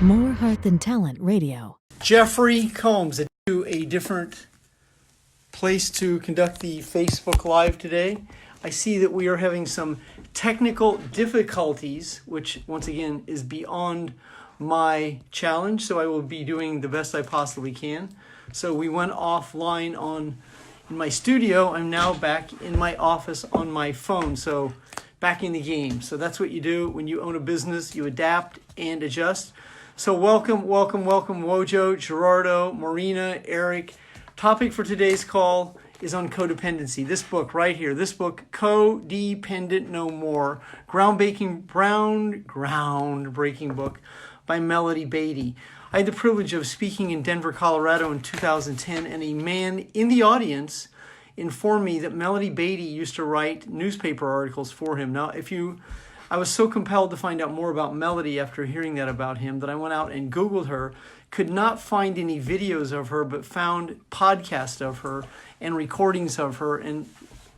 More Heart Than Talent Radio. Jeffery Combs to a different place to conduct the Facebook Live today. I see that we are having some technical difficulties, which once again is beyond my challenge, so I will be doing the best I possibly can. So we went offline in my studio. I'm now back in my office on my phone, so back in the game. So that's what you do when you own a business. You adapt and adjust. So welcome, Wojo, Gerardo, Marina, Eric. Topic for today's call is on codependency. This book right here, this book, Codependent No More, groundbreaking book by Melody Beatty. I had the privilege of speaking in Denver, Colorado in 2010, and a man in the audience informed me that Melody Beatty used to write newspaper articles for him. Now, I was so compelled to find out more about Melody after hearing that about him that I went out and Googled her, could not find any videos of her, but found podcasts of her and recordings of her, and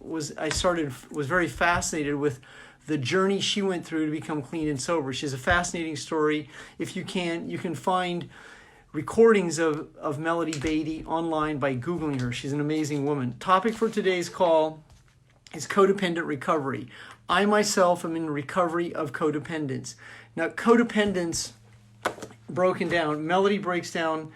was very fascinated with the journey she went through to become clean and sober. She has a fascinating story. If you can find recordings of Melody Beatty online by Googling her. She's an amazing woman. Topic for today's call is codependent recovery. I myself am in recovery of codependence. Now, codependence broken down, Melody breaks down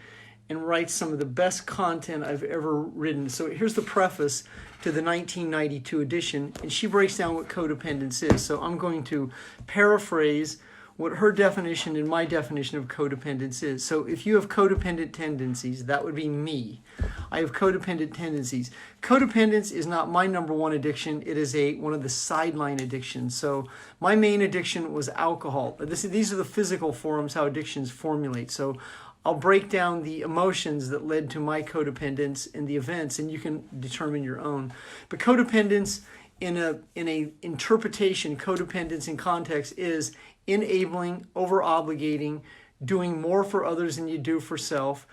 and writes some of the best content I've ever written. So here's the preface to the 1992 edition, and she breaks down what codependence is. So I'm going to paraphrase what her definition and my definition of codependence is. So if you have codependent tendencies, that would be me. I have codependent tendencies. Codependence is not my number one addiction. It is one of the sideline addictions. So my main addiction was alcohol. These are the physical forms, how addictions formulate. So I'll break down the emotions that led to my codependence and the events, and you can determine your own. But codependence in a interpretation, codependence in context is enabling, over-obligating, doing more for others than you do for self,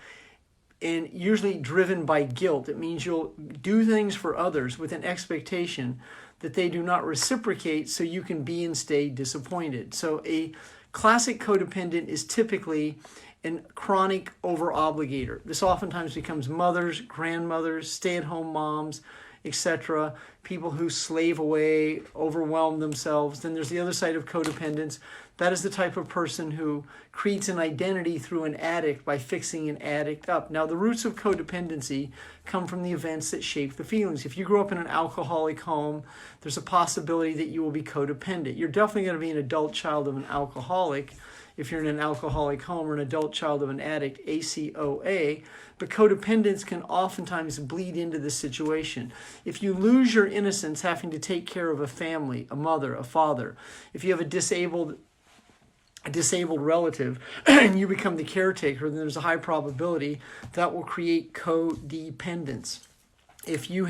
and usually driven by guilt. It means you'll do things for others with an expectation that they do not reciprocate, so you can be and stay disappointed. So a classic codependent is typically a chronic over-obligator. This oftentimes becomes mothers, grandmothers, stay-at-home moms, etc., people who slave away, overwhelm themselves. Then there's the other side of codependence. That is the type of person who creates an identity through an addict by fixing an addict up. Now, the roots of codependency come from the events that shape the feelings. If you grew up in an alcoholic home, there's a possibility that you will be codependent. You're definitely going to be an adult child of an alcoholic if you're in an alcoholic home, or an adult child of an addict, ACOA, but codependence can oftentimes bleed into the situation. If you lose your innocence having to take care of a family, a mother, a father, if you have a disabled relative and you become the caretaker, then there's a high probability that will create codependence. If you're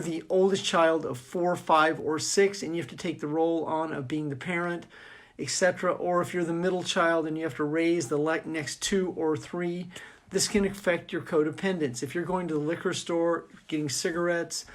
the oldest child of 4, 5, or 6 and you have to take the role on of being the parent, etc., or if you're the middle child and you have to raise the next 2 or 3, this can affect your codependence. If you're going to the liquor store, getting cigarettes,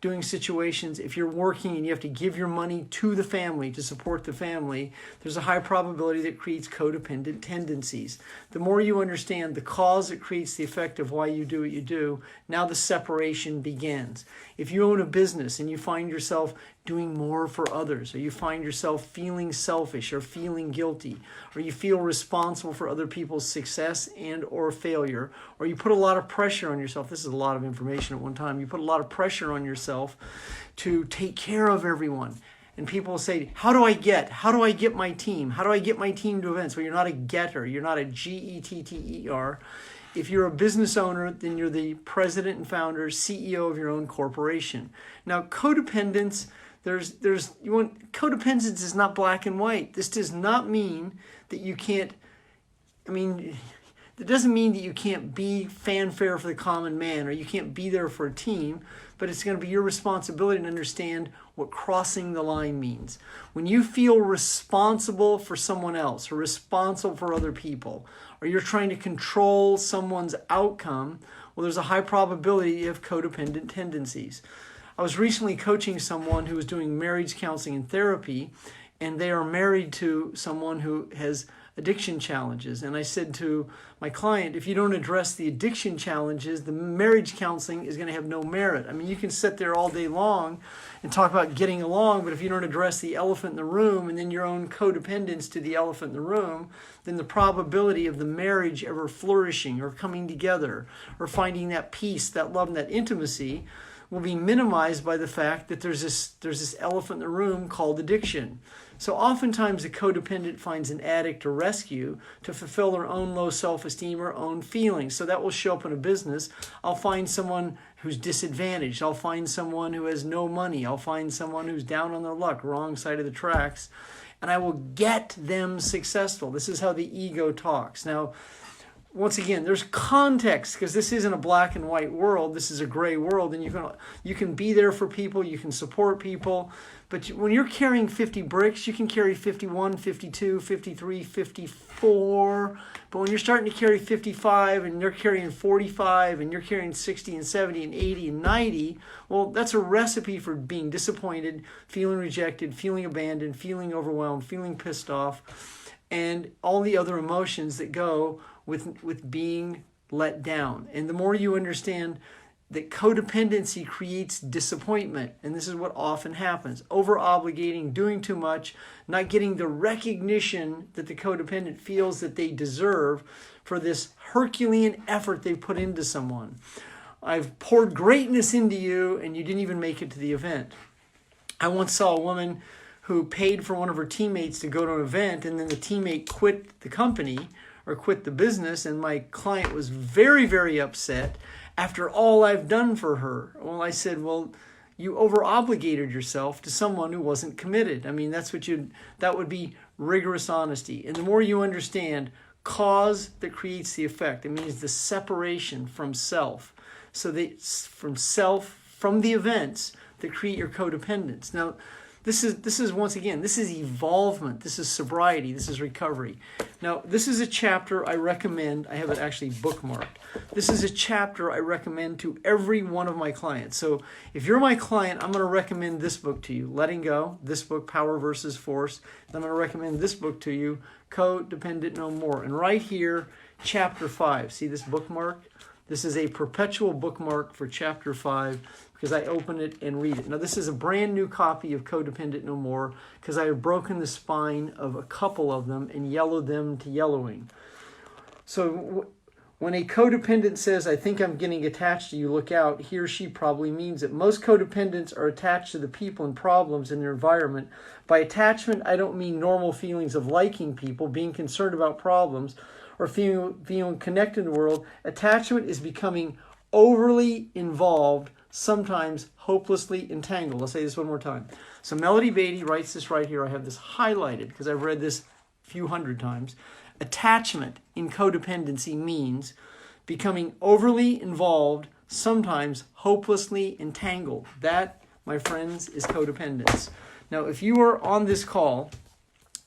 doing situations, if you're working and you have to give your money to the family to support the family, there's a high probability that creates codependent tendencies. The more you understand the cause that creates the effect of why you do what you do, now the separation begins. If you own a business and you find yourself doing more for others, or you find yourself feeling selfish or feeling guilty, or you feel responsible for other people's success and or failure, or you put a lot of pressure on yourself, this is a lot of information at one time, you put a lot of pressure on yourself to take care of everyone. And people say, how do I get my team? How do I get my team to events? Well, you're not a getter. You're not a Getter. If you're a business owner, then you're the president and founder, CEO of your own corporation. Now, codependence, codependence is not black and white. This does not mean that you can't, it doesn't mean that you can't be fanfare for the common man or you can't be there for a team, but it's going to be your responsibility to understand what crossing the line means. When you feel responsible for someone else or responsible for other people, or you're trying to control someone's outcome, well, there's a high probability you have codependent tendencies. I was recently coaching someone who was doing marriage counseling and therapy, and they are married to someone who has addiction challenges. And I said to my client, if you don't address the addiction challenges, the marriage counseling is going to have no merit. I mean, you can sit there all day long and talk about getting along, but if you don't address the elephant in the room and then your own codependence to the elephant in the room, then the probability of the marriage ever flourishing or coming together or finding that peace, that love, and that intimacy will be minimized by the fact that there's this elephant in the room called addiction. So oftentimes the codependent finds an addict or rescue to fulfill their own low self-esteem or own feelings. So that will show up in a business. I'll find someone who's disadvantaged. I'll find someone who has no money. I'll find someone who's down on their luck, wrong side of the tracks, and I will get them successful. This is how the ego talks. Now, once again, there's context, because this isn't a black and white world. This is a gray world, and you can be there for people, you can support people, but when you're carrying 50 bricks, you can carry 51, 52, 53, 54, but when you're starting to carry 55 and you're carrying 45 and you're carrying 60 and 70 and 80 and 90, well, that's a recipe for being disappointed, feeling rejected, feeling abandoned, feeling overwhelmed, feeling pissed off, and all the other emotions that go with being let down. And the more you understand that codependency creates disappointment, and this is what often happens: over-obligating, doing too much, not getting the recognition that the codependent feels that they deserve for this Herculean effort they put into someone. I've poured greatness into you, and you didn't even make it to the event. I once saw a woman who paid for one of her teammates to go to an event, and then the teammate quit the company or quit the business, and my client was very, very upset after all I've done for her. Well, I said, well, you over-obligated yourself to someone who wasn't committed. I mean, that would be rigorous honesty. And the more you understand cause that creates the effect, it means the separation from self. So that from the events that create your codependence. Now, this is once again, this is evolvement, this is sobriety, this is recovery. Now, this is a chapter I recommend. I have it actually bookmarked. This is a chapter I recommend to every one of my clients. So if you're my client, I'm going to recommend this book to you, Letting Go, this book, Power versus Force. Then I'm going to recommend this book to you, Codependent No More. And right here, chapter 5. See this bookmark? This is a perpetual bookmark for chapter 5 because I open it and read it. Now, this is a brand new copy of Codependent No More because I have broken the spine of a couple of them and yellowed them to yellowing. So when a codependent says, I think I'm getting attached to you, look out, he or she probably means it. Most codependents are attached to the people and problems in their environment. By attachment, I don't mean normal feelings of liking people, being concerned about problems, or feeling connected in the world. Attachment is becoming overly involved, sometimes hopelessly entangled. Let's say this one more time. So Melody Beatty writes this right here. I have this highlighted because I've read this a few hundred times. Attachment in codependency means becoming overly involved, sometimes hopelessly entangled. That, my friends, is codependence. Now, if you are on this call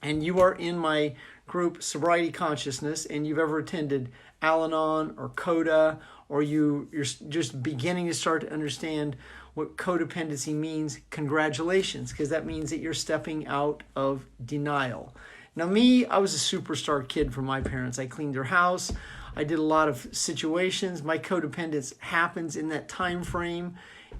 and you are in my group Sobriety Consciousness and you've ever attended Al-Anon or CODA, or you're just beginning to start to understand what codependency means, congratulations, because that means that you're stepping out of denial. Now me, I was a superstar kid for my parents. I cleaned their house. I did a lot of situations. My codependence happens in that time frame.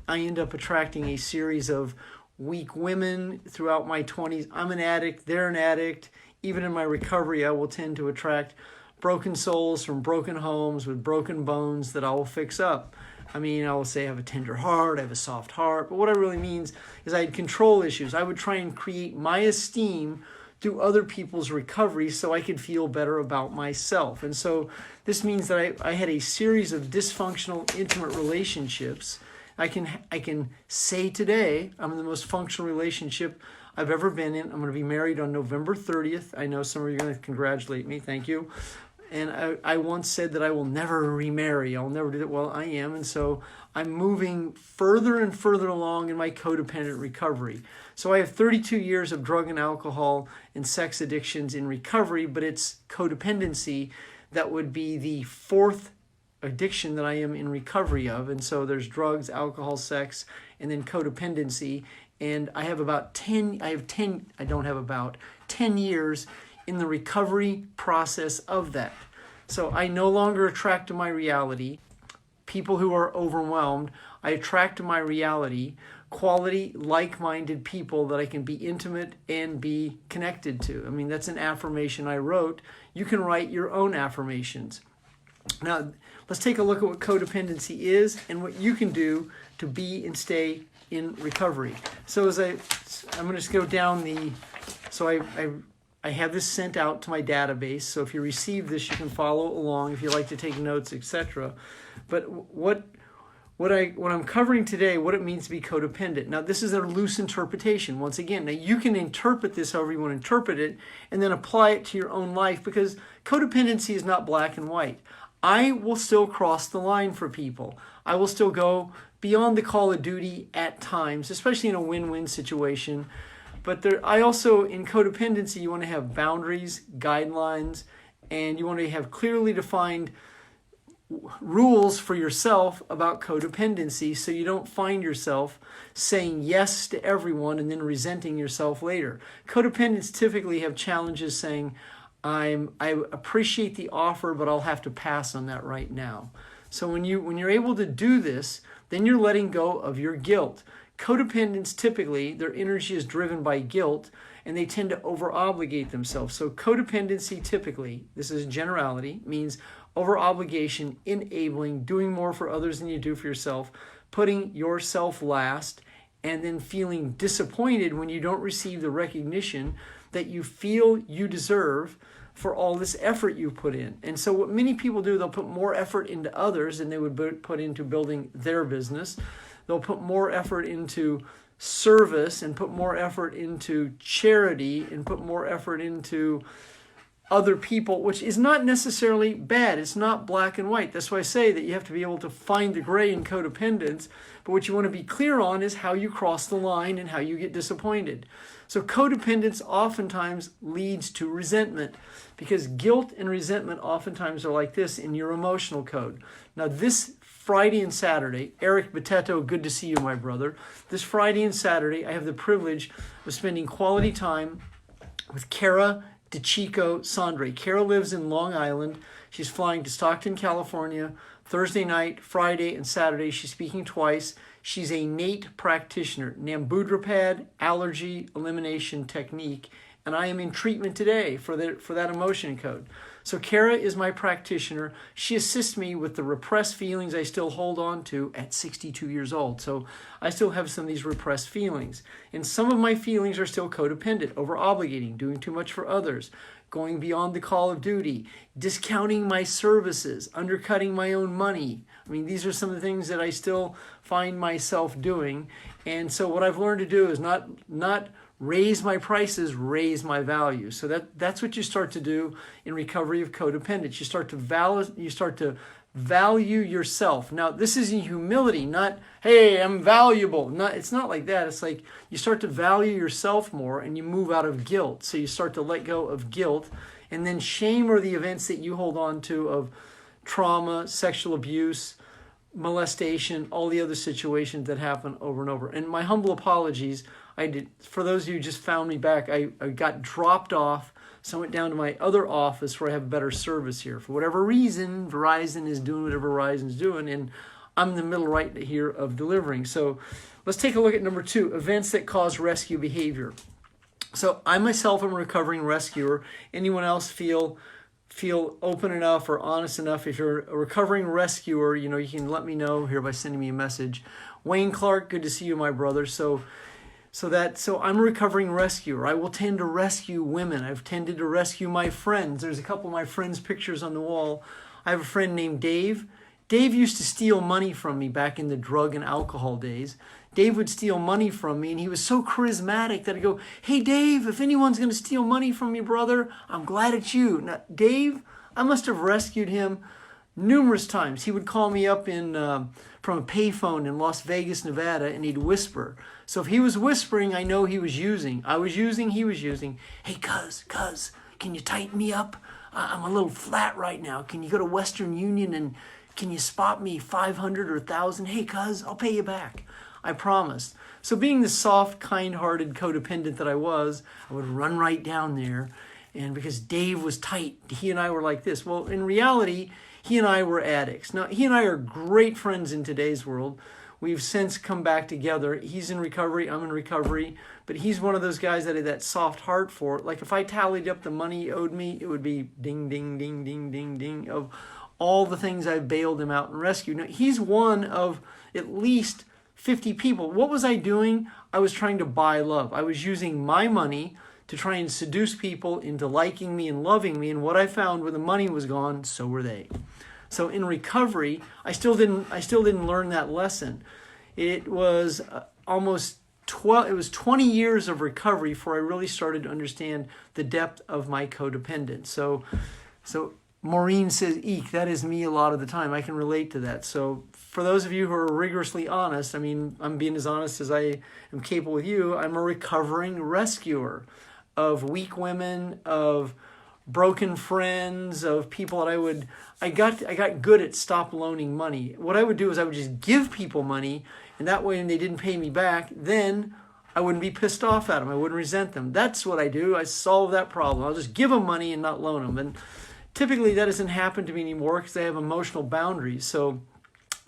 I end up attracting a series of weak women throughout my 20s. I'm an addict. They're an addict. Even in my recovery, I will tend to attract broken souls from broken homes with broken bones that I will fix up. I mean, I will say I have a tender heart, I have a soft heart, but what it really means is I had control issues. I would try and create my esteem through other people's recovery so I could feel better about myself. And so this means that I had a series of dysfunctional, intimate relationships. I can say today I'm in the most functional relationship I've ever been in. I'm going to be married on November 30th. I know some of you are going to congratulate me. Thank you. And I once said that I will never remarry. I'll never do that. Well, I am. And so I'm moving further and further along in my codependent recovery. So I have 32 years of drug and alcohol and sex addictions in recovery, but it's codependency that would be the fourth addiction that I am in recovery of. And so there's drugs, alcohol, sex, and then codependency. And I have 10 years in the recovery process of that. So I no longer attract to my reality people who are overwhelmed. I attract to my reality quality, like-minded people that I can be intimate and be connected to. I mean, that's an affirmation I wrote. You can write your own affirmations. Now, let's take a look at what codependency is and what you can do to be and stay in recovery. So I'm going to just go down I have this sent out to my database. So if you receive this, you can follow along if you like to take notes, etc. But what I'm covering today, what it means to be codependent. Now, this is a loose interpretation. Once again, now you can interpret this however you want to interpret it and then apply it to your own life, because codependency is not black and white. I will still cross the line for people. I will still go beyond the call of duty at times, especially in a win-win situation. But I also, in codependency, you want to have boundaries, guidelines, and you want to have clearly defined rules for yourself about codependency, so you don't find yourself saying yes to everyone and then resenting yourself later. Codependents typically have challenges saying, I appreciate the offer, but I'll have to pass on that right now. So when you're able to do this, then you're letting go of your guilt. Codependents typically, their energy is driven by guilt, and they tend to over-obligate themselves. So codependency typically, this is a generality, means over-obligation, enabling, doing more for others than you do for yourself, putting yourself last, and then feeling disappointed when you don't receive the recognition that you feel you deserve for all this effort you put in. And so what many people do, they'll put more effort into others than they would put into building their business. They'll put more effort into service and put more effort into charity and put more effort into other people, which is not necessarily bad. It's not black and white. That's why I say that you have to be able to find the gray in codependence. But what you want to be clear on is how you cross the line and how you get disappointed. So codependence oftentimes leads to resentment, because guilt and resentment oftentimes are like this in your emotional code. Now this Friday and Saturday, Eric Batetto, good to see you, my brother. This Friday and Saturday, I have the privilege of spending quality time with Kara DeChico Sandre. Kara lives in Long Island. She's flying to Stockton, California, Thursday night, Friday, and Saturday. She's speaking twice. She's a NATE practitioner, Nambudrapad Allergy Elimination Technique, and I am in treatment today for that emotion code. So Kara is my practitioner. She assists me with the repressed feelings I still hold on to at 62 years old. So I still have some of these repressed feelings. And some of my feelings are still codependent, over-obligating, doing too much for others, going beyond the call of duty, discounting my services, undercutting my own money. I mean, these are some of the things that I still find myself doing. And so what I've learned to do is not raise my prices, raise my value. So that's what you start to do in recovery of codependence. You start to value yourself. Now, this is in humility, not, hey, I'm valuable. It's not like that. It's like you start to value yourself more and you move out of guilt. So you start to let go of guilt, and then shame are the events that you hold on to of trauma, sexual abuse, molestation, all the other situations that happen over and over. And my humble apologies. For those of you who just found me back, I got dropped off, so I went down to my other office where I have better service here. For whatever reason, Verizon is doing whatever Verizon's doing, and I'm in the middle right here of delivering. So let's take a look at number 2, events that cause rescue behavior. So I myself am a recovering rescuer. Anyone else feel open enough or honest enough? If you're a recovering rescuer, you can let me know here by sending me a message. Wayne Clark, good to see you, my brother. So I'm a recovering rescuer. I will tend to rescue women. I've tended to rescue my friends. There's a couple of my friends' pictures on the wall. I have a friend named Dave. Dave used to steal money from me back in the drug and alcohol days. Dave would steal money from me, and he was so charismatic that I go, hey, Dave, if anyone's going to steal money from you, brother, I'm glad it's you. Now, Dave, I must have rescued him numerous times. He would call me up from a payphone in Las Vegas, Nevada, and he'd whisper. So if he was whispering, I know he was using. I was using, he was using. Hey, cuz, can you tighten me up? I'm a little flat right now. Can you go to Western Union and can you spot me 500 or 1,000? Hey, cuz, I'll pay you back. I promised. So being the soft, kind-hearted codependent that I was, I would run right down there And because Dave was tight, he and I were like this. Well, in reality, he and I were addicts. Now, he and I are great friends in today's world. We've since come back together. He's in recovery, I'm in recovery, but he's one of those guys that had that soft heart for it. Like if I tallied up the money he owed me, it would be ding, ding, ding, ding, ding, ding of all the things I bailed him out and rescued. Now, he's one of at least 50 people. What was I doing? I was trying to buy love. I was using my money to try and seduce people into liking me and loving me. And what I found when the money was gone, so were they. So in recovery, I still didn't learn that lesson. It was almost 20 years of recovery before I really started to understand the depth of my codependence. So Maureen says, eek, that is me a lot of the time. I can relate to that. So for those of you who are rigorously honest, I mean, I'm being as honest as I am capable with you. I'm a recovering rescuer of weak women, of broken friends, of people that I got good at stop loaning money. What I would do is I would just give people money, and that way when they didn't pay me back, then I wouldn't be pissed off at them. I wouldn't resent them. That's what I do. I solve that problem. I'll just give them money and not loan them. And typically that doesn't happen to me anymore because I have emotional boundaries. So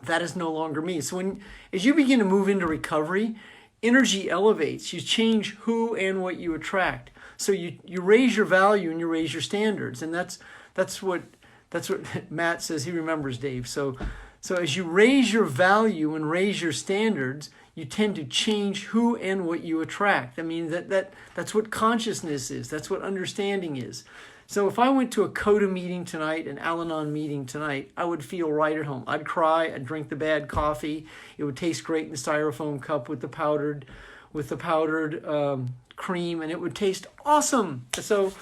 that is no longer me. So as you begin to move into recovery, energy elevates. You change who and what you attract. So you raise your value and you raise your standards. And that's what Matt says. He remembers, Dave. So as you raise your value and raise your standards, you tend to change who and what you attract. I mean, that's what consciousness is. That's what understanding is. So if I went to a CODA meeting tonight, an Al-Anon meeting tonight, I would feel right at home. I'd cry. I'd drink the bad coffee. It would taste great in the styrofoam cup with the powdered cream, and it would taste awesome. So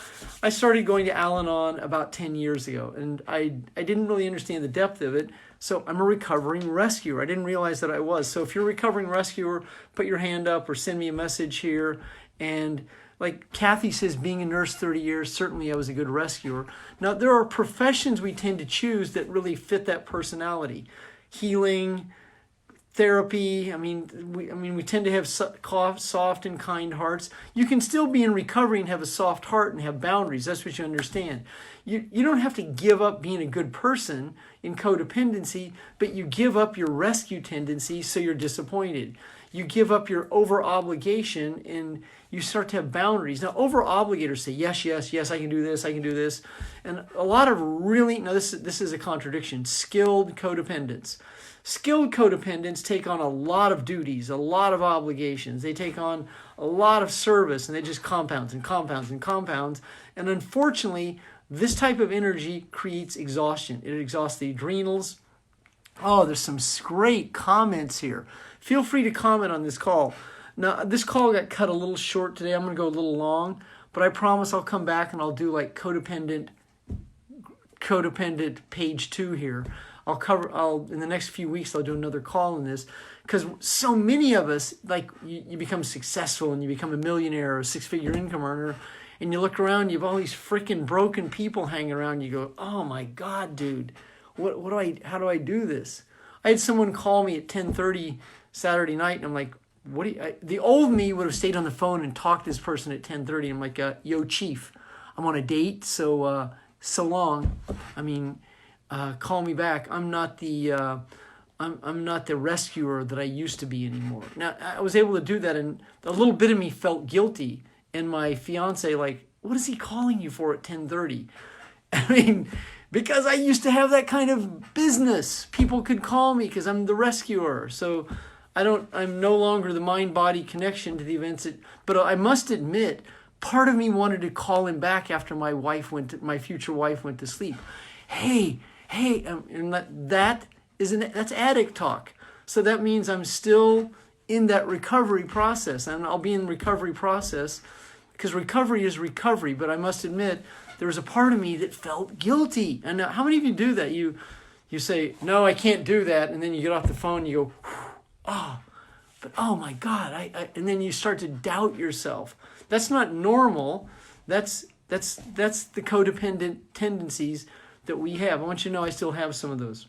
I started going to Al-Anon about 10 years ago, and I didn't really understand the depth of it. So I'm a recovering rescuer. I didn't realize that I was. So if you're a recovering rescuer, put your hand up or send me a message here. And like Kathy says, being a nurse 30 years, certainly I was a good rescuer. Now, there are professions we tend to choose that really fit that personality. Healing, therapy. I mean, we tend to have soft and kind hearts. You can still be in recovery and have a soft heart and have boundaries. That's what you understand. You don't have to give up being a good person in codependency, but you give up your rescue tendency, so you're disappointed. You give up your over-obligation and you start to have boundaries. Now, over-obligators say, yes, yes, yes, I can do this, I can do this. And a lot of really, now this is a contradiction, skilled codependents. Skilled codependents take on a lot of duties, a lot of obligations. They take on a lot of service, and they just compounds and compounds and compounds. And unfortunately, this type of energy creates exhaustion. It exhausts the adrenals. Oh, there's some great comments here. Feel free to comment on this call. Now, this call got cut a little short today. I'm going to go a little long, but I promise I'll come back and I'll do like codependent page 2 here. In the next few weeks, I'll do another call on this, because so many of us, like you become successful and you become a millionaire or a 6-figure income earner, and you look around, you have all these freaking broken people hanging around. You go, oh my God, dude, how do I do this? I had someone call me at 10:30 Saturday night, and I'm like, the old me would have stayed on the phone and talked to this person at 10:30. I'm like, yo, chief, I'm on a date, so long. I mean, call me back. I'm not the rescuer that I used to be anymore. Now, I was able to do that, and a little bit of me felt guilty. And my fiance, like, what is he calling you for at 10:30? I mean, because I used to have that kind of business. People could call me because I'm the rescuer. So I'm no longer the mind-body connection to the events. But I must admit, part of me wanted to call him back after my future wife went to sleep. Hey, and that's addict talk. So that means I'm still in that recovery process, and I'll be in the recovery process because recovery is recovery. But I must admit, there was a part of me that felt guilty. And now, how many of you do that? You say, no, I can't do that. And then you get off the phone and you go, but oh my God. And then you start to doubt yourself. That's not normal. That's the codependent tendencies that we have. I want you to know I still have some of those.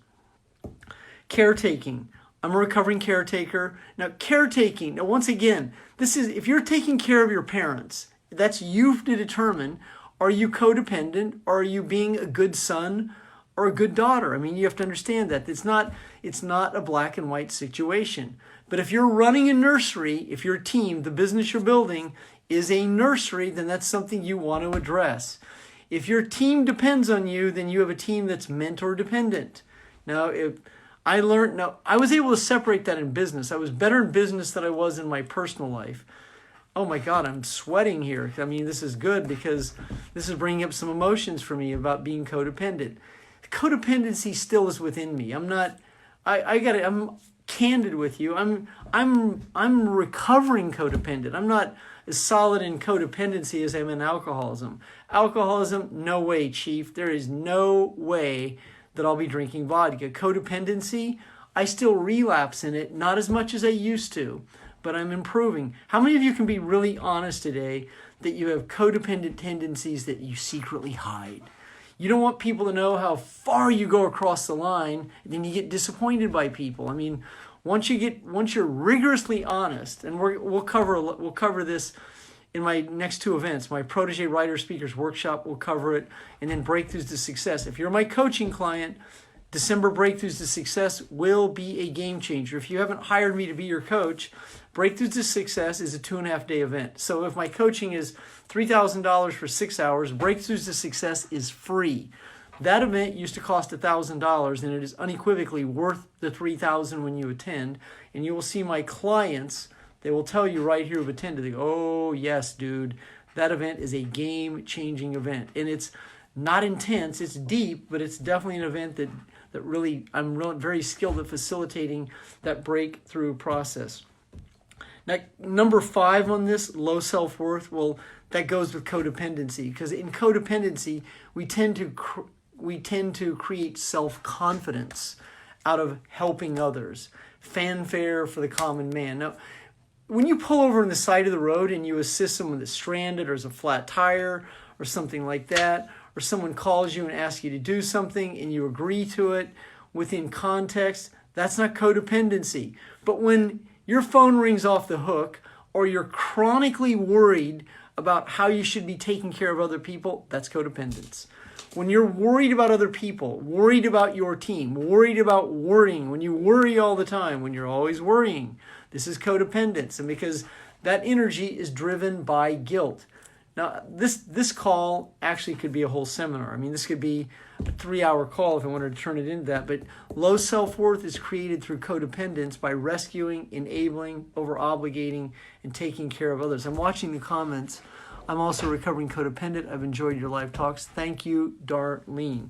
Caretaking. I'm a recovering caretaker. Now, caretaking, once again, this is, if you're taking care of your parents, that's you to determine, Are you codependent, or are you being a good son or a good daughter? I mean, you have to understand that it's not a black and white situation. But if you're running a nursery, if your team, the business you're building, is a nursery, then that's something you want to address. If your team depends on you, then you have a team that's mentor dependent. Now, I was able to separate that in business. I was better in business than I was in my personal life. Oh my God, I'm sweating here. I mean, this is good because this is bringing up some emotions for me about being codependent. Codependency still is within me. I'm candid with you. I'm recovering codependent. I'm not as solid in codependency as I am in alcoholism. Alcoholism, no way, chief. There is no way that I'll be drinking vodka. Codependency, I still relapse in it, not as much as I used to, but I'm improving. How many of you can be really honest today that you have codependent tendencies that you secretly hide? You don't want people to know how far you go across the line, then you get disappointed by people. I mean, once you're rigorously honest, and we'll cover this in my next two events. My Protege Writer Speakers Workshop will cover it, and then Breakthroughs to Success. If you're my coaching client, December Breakthroughs to Success will be a game changer. If you haven't hired me to be your coach, Breakthroughs to Success is a 2.5-day event. So if my coaching is $3,000 for 6 hours, Breakthroughs to Success is free. That event used to cost $1,000, and it is unequivocally worth the $3,000 when you attend. And you will see my clients, they will tell you right here who've attended, they go, oh yes, dude, that event is a game-changing event. And it's not intense, it's deep, but it's definitely an event that really, I'm very skilled at facilitating that breakthrough process. Now, number 5 on this, low self-worth, well, that goes with codependency, because in codependency, we tend to create self-confidence out of helping others, fanfare for the common man. Now, when you pull over on the side of the road and you assist someone that's stranded or has a flat tire or something like that, or someone calls you and asks you to do something and you agree to it within context, that's not codependency. But when your phone rings off the hook, or you're chronically worried about how you should be taking care of other people, that's codependence. When you're worried about other people, worried about your team, worried about worrying, when you worry all the time, when you're always worrying, this is codependence. And because that energy is driven by guilt. Now, this call actually could be a whole seminar. I mean, this could be a 3-hour call if I wanted to turn it into that. But low self-worth is created through codependence by rescuing, enabling, over-obligating, and taking care of others. I'm watching the comments. I'm also recovering codependent. I've enjoyed your live talks. Thank you, Darlene.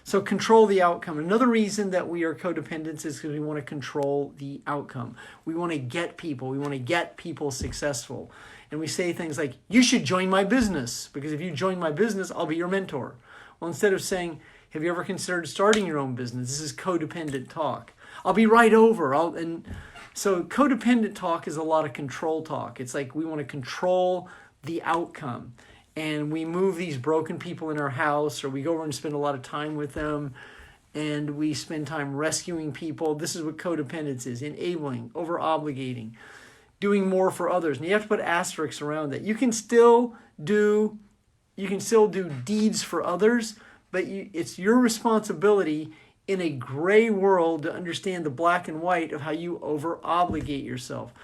So control the outcome. Another reason that we are codependents is because we want to control the outcome. We want to get people. We want to get people successful. And we say things like, you should join my business, because if you join my business, I'll be your mentor. Well, instead of saying, have you ever considered starting your own business? This is codependent talk. I'll be right over. And so codependent talk is a lot of control talk. It's like we want to control the outcome. And we move these broken people in our house, or we go over and spend a lot of time with them, and we spend time rescuing people. This is what codependence is: enabling, over-obligating, doing more for others. And you have to put asterisks around that. You can still do deeds for others, but it's your responsibility in a gray world to understand the black and white of how you over-obligate yourself.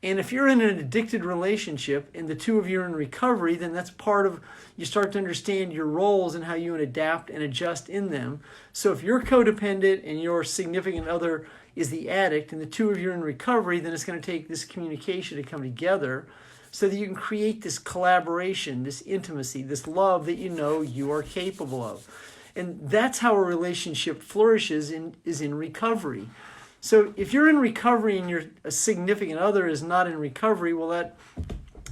And if you're in an addicted relationship and the two of you are in recovery, then that's part of, you start to understand your roles and how you adapt and adjust in them. So if you're codependent and your significant other is the addict and the two of you are in recovery, then it's going to take this communication to come together so that you can create this collaboration, this intimacy, this love that you know you are capable of. And that's how a relationship flourishes is in recovery. So if you're in recovery and your significant other is not in recovery, well,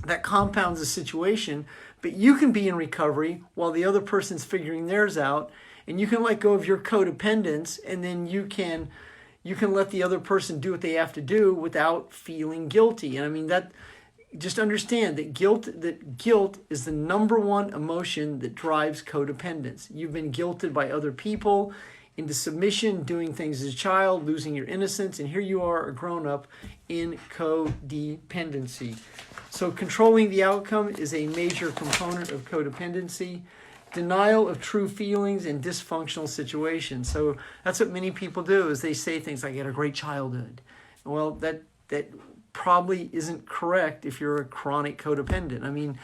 that compounds the situation. But you can be in recovery while the other person's figuring theirs out, and you can let go of your codependence, and then you can let the other person do what they have to do without feeling guilty. And I mean, that, just understand that guilt is the number one emotion that drives codependence. You've been guilted by other people into submission, doing things as a child, losing your innocence, and here you are, a grown-up in codependency. So controlling the outcome is a major component of codependency. Denial of true feelings in dysfunctional situations. So that's what many people do, is they say things like, I had a great childhood. Well, that probably isn't correct if you're a chronic codependent. I mean,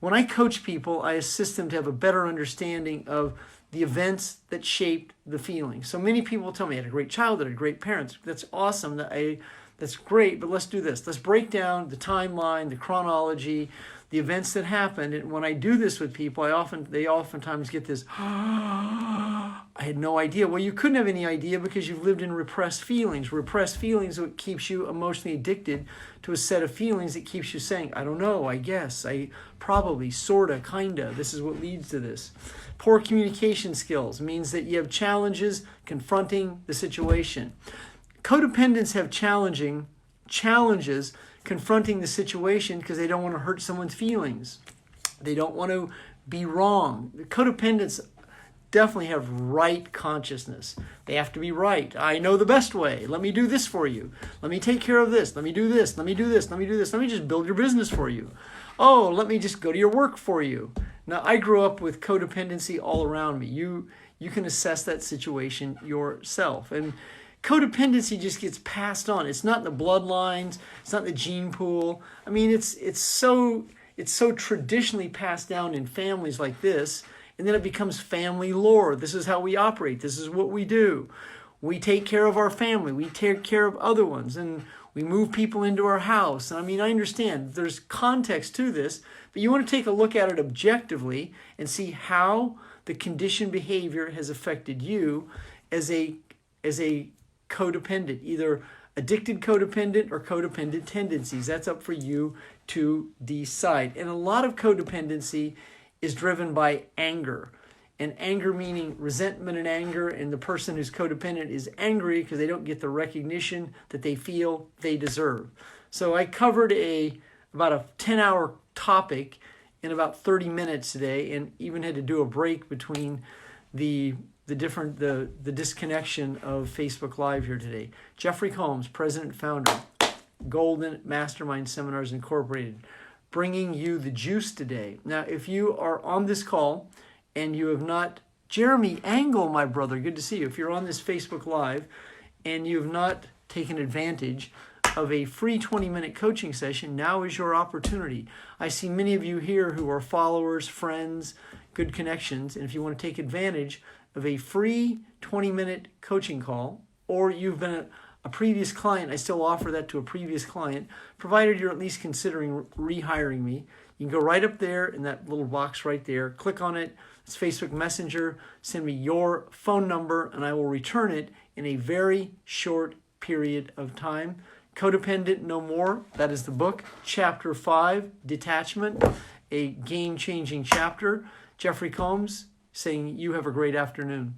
when I coach people, I assist them to have a better understanding of the events that shaped the feelings. So many people tell me, I had a great childhood, I had great parents. That's awesome. That's great, but let's do this. Let's break down the timeline, the chronology, the events that happened. And when I do this with people, they oftentimes get this, I had no idea. Well, you couldn't have any idea because you've lived in repressed feelings. Repressed feelings are what keeps you emotionally addicted to a set of feelings that keeps you saying, I don't know, I guess, I probably, sorta, kinda. This is what leads to this. Poor communication skills means that you have challenges confronting the situation. Codependents have challenges confronting the situation because they don't want to hurt someone's feelings. They don't want to be wrong. The codependents definitely have right consciousness. They have to be right. I know the best way. Let me do this for you. Let me take care of this. Let me do this. Let me do this. Let me do this. Let me just build your business for you. Oh, let me just go to your work for you. Now, I grew up with codependency all around me. You can assess that situation yourself. And codependency just gets passed on. It's not in the bloodlines. It's not in the gene pool. I mean, it's so traditionally passed down in families like this, and then it becomes family lore. This is how we operate. This is what we do. We take care of our family. We take care of other ones, and we move people into our house. And I mean, I understand there's context to this, but you want to take a look at it objectively and see how the conditioned behavior has affected you as a codependent, either addicted codependent or codependent tendencies. That's up for you to decide. And a lot of codependency is driven by anger. And anger meaning resentment and anger, and the person who's codependent is angry because they don't get the recognition that they feel they deserve. So I covered about a 10-hour topic in about 30 minutes today, and even had to do a break between the disconnection of Facebook Live here today. Jeffery Combs, president and founder, Golden Mastermind Seminars Incorporated, bringing you the juice today. Now, if you are on this call and you have not, Jeremy Angle, my brother, good to see you. If you're on this Facebook Live and you have not taken advantage of a free 20-minute coaching session, now is your opportunity. I see many of you here who are followers, friends, good connections, and if you want to take advantage of a free 20-minute coaching call, or you've been a previous client, I still offer that to a previous client, provided you're at least considering rehiring me. You can go right up there in that little box right there, click on it, it's Facebook Messenger, send me your phone number, and I will return it in a very short period of time. Codependent No More, that is the book. Chapter 5, Detachment, a game-changing chapter. Jeffery Combs saying you have a great afternoon.